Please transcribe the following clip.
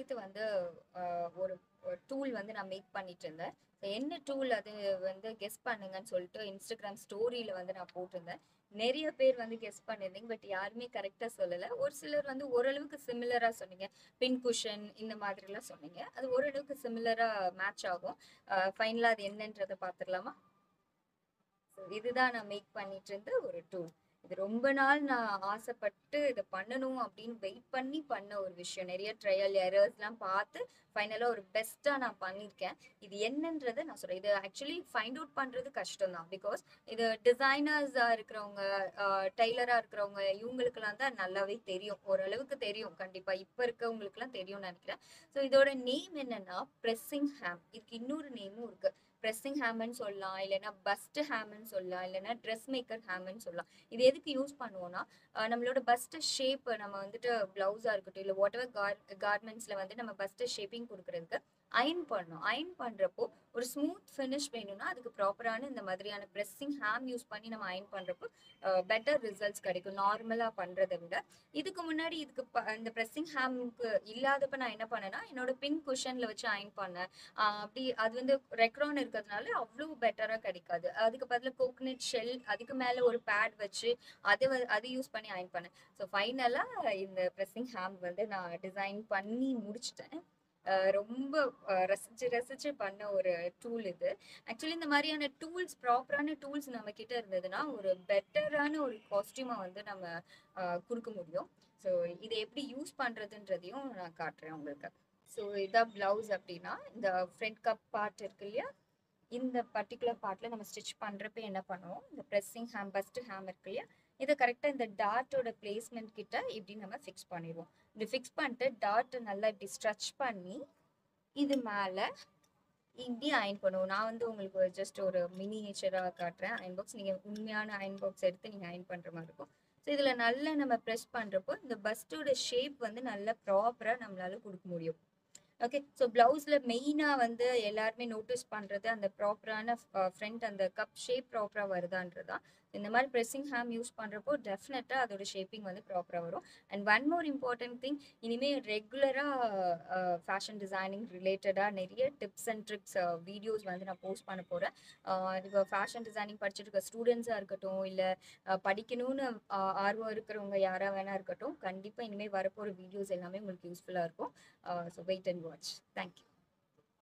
சேர்த்து வந்து ஒரு டூல் வந்து நான் மேக் பண்ணிட்டு இருந்தேன். என்ன டூல் அது வந்து கெஸ் பண்ணுங்கன்னு சொல்லிட்டு இன்ஸ்டாகிராம் ஸ்டோரியில வந்து நான் போட்டிருந்தேன். நிறைய பேர் வந்து கெஸ் பண்ணிருந்தீங்க. பட் யாருமே கரெக்டா சொல்லல. ஒரு சிலர் வந்து ஓரளவுக்கு சிமிலரா சொன்னீங்க. பின் குஷன் இந்த மாதிரி எல்லாம் சொன்னீங்க. அது ஓரளவுக்கு சிமிலரா மேட்ச் ஆகும். ஃபைனலா அது என்னன்றதை பார்த்துடலாமா? இதுதான் நான் மேக் பண்ணிட்டு இருந்த ஒரு டூல். இது ரொம்ப நாள் நான் ஆசைப்பட்டு இதை பண்ணணும் அப்படின்னு வெயிட் பண்ணி பண்ண ஒரு விஷயம். நிறைய ட்ரையல் எரர்ஸ்லாம் பார்த்து ஃபைனலாக ஒரு பெஸ்ட்டாக நான் பண்ணியிருக்கேன். இது என்னன்றதை நான் சொல்கிறேன். இது ஆக்சுவலி ஃபைண்ட் அவுட் பண்ணுறது கஷ்டம் தான். பிகாஸ் இது டிசைனர்ஸாக இருக்கிறவங்க, டெய்லராக இருக்கிறவங்க, இவங்களுக்கெல்லாம் தான் நல்லாவே தெரியும். ஓரளவுக்கு தெரியும் கண்டிப்பாக. இப்போ இருக்கவங்களுக்குலாம் தெரியும்னு நினைக்கிறேன். ஸோ இதோட நேம் என்னன்னா ப்ரெஸ்ஸிங் ஹேம். இதுக்கு இன்னொரு நேமும் இருக்கு. ப்ரெஸ்ஸிங் ஹேம்னு சொல்லலாம், இல்லைன்னா பஸ்ட் ஹேம்னு சொல்லலாம், இல்லைன்னா ட்ரெஸ் மேக்கர் ஹேம்னு சொல்லலாம். இது எதுக்கு யூஸ் பண்ணுவோம்னா, நம்மளோட பஸ்ட் ஷேப் நம்ம வந்துட்டு பிளவுஸா இருக்கட்டும், இல்லை வாட் எவர் கார்மெண்ட்ஸ்ல வந்து நம்ம பஸ்ட் ஷேப்பிங் கொடுக்கறதுக்கு அயன் பண்ணணும். அயன் பண்றப்போ ஒரு ஸ்மூத் ஃபினிஷ் வேணும்னா அதுக்கு ப்ராப்பரான இந்த மாதிரியான ப்ரெஸ்ஸிங் ஹேம் யூஸ் பண்ணி நம்ம அயன் பண்றப்போ பெட்டர் ரிசல்ட்ஸ் கிடைக்கும் நார்மலா பண்றதை விட. இதுக்கு முன்னாடி இதுக்கு இந்த ப்ரெஸ்ஸிங் ஹேம்க்கு இல்லாதப்ப நான் என்ன பண்ணேன்னா, என்னோட பின் குஷன்ல வச்சு அயன் பண்ணேன். அப்படி அது வந்து ரெக்ரான் இருக்கிறதுனால அவ்வளோ பெட்டரா கிடைக்காது. அதுக்கு பதிலா கோகனட் ஷெல், அதுக்கு மேல ஒரு பேட் வச்சு அது யூஸ் பண்ணி அயன் பண்ணேன். ஸோ ஃபைனலா இந்த ப்ரெஸ்ஸிங் ஹேம் வந்து நான் டிசைன் பண்ணி முடிச்சிட்டேன். ரொம்ப ரசிச்சு ரசிச்சு பண்ண ஒரு டூல் இது. ஆக்சுவலி இந்த மாதிரியான டூல்ஸ், ப்ராப்பரான டூல்ஸ் நம்ம கிட்ட இருந்ததுன்னா ஒரு பெட்டரான ஒரு காஸ்டியூமை வந்து நம்ம கொடுக்க முடியும். ஸோ இதை எப்படி யூஸ் பண்றதுன்றதையும் நான் காட்டுறேன் உங்களுக்கு. ஸோ இதான் பிளவுஸ். அப்படின்னா இந்த ஃப்ரண்ட் கப் பார்ட் இருக்கு இல்லையா, இந்த பர்டிகுலர் பார்ட்ல நம்ம ஸ்டிச் பண்றப்ப என்ன பண்ணுவோம், இந்த ப்ரெஸ்ஸிங் ஹேம், பஸ்ட் ஹேம் இருக்கு இல்லையா, இதை கரெக்டாக இந்த டாட்டோட பிளேஸ்மெண்ட் கிட்ட இப்படி நம்ம ஃபிக்ஸ் பண்ணிடுவோம். இப்படி ஃபிக்ஸ் பண்ணிட்டு டாட்டை நல்லா இப்படி ஸ்ட்ரெச் பண்ணி இது மேலே இப்படி அயன் பண்ணுவோம். நான் வந்து உங்களுக்கு ஜஸ்ட் ஒரு மினியேச்சராக காட்டுறேன் அயன் பாக்ஸ். நீங்கள் உண்மையான அயன் பாக்ஸ் எடுத்து நீங்கள் அயன் பண்ணுற மாதிரி இருக்கும். ஸோ இதில் நல்லா நம்ம ப்ரெஸ் பண்ணுறப்போ இந்த பஸ்டோட ஷேப் வந்து நல்லா ப்ராப்பராக நம்மளால கொடுக்க முடியும். ஓகே. ஸோ பிளவுஸ்ல மெயினா வந்து எல்லாருமே நோட்டீஸ் பண்றது அந்த ப்ராப்பரான ஃப்ரண்ட், அந்த கப் ஷேப் ப்ராப்பரா வருதான்றதான். இந்த மாதிரி ப்ரெஸ்ஸிங் ஹேம் யூஸ் பண்றப்போ டெஃபினட்டா அதோட ஷேப்பிங் வந்து ப்ராப்பரா வரும். And one more important thing, இனிமே ரெகுலரா ஃபேஷன் டிசைனிங் ரிலேட்டடா நிறைய டிப்ஸ் அண்ட் ட்ரிக்ஸ் வீடியோஸ் வந்து நான் போஸ்ட் பண்ண போறேன். இப்போ ஃபேஷன் டிசைனிங் படிச்சுட்டு இருக்க ஸ்டூடெண்ட்ஸா இருக்கட்டும், இல்லை படிக்கணும்னு ஆர்வம் இருக்கிறவங்க யாரா வேணா இருக்கட்டும், கண்டிப்பா இனிமேல் வரப்போற வீடியோஸ் எல்லாமே உங்களுக்கு யூஸ்ஃபுல்லா இருக்கும். So wait and watch. Thank you.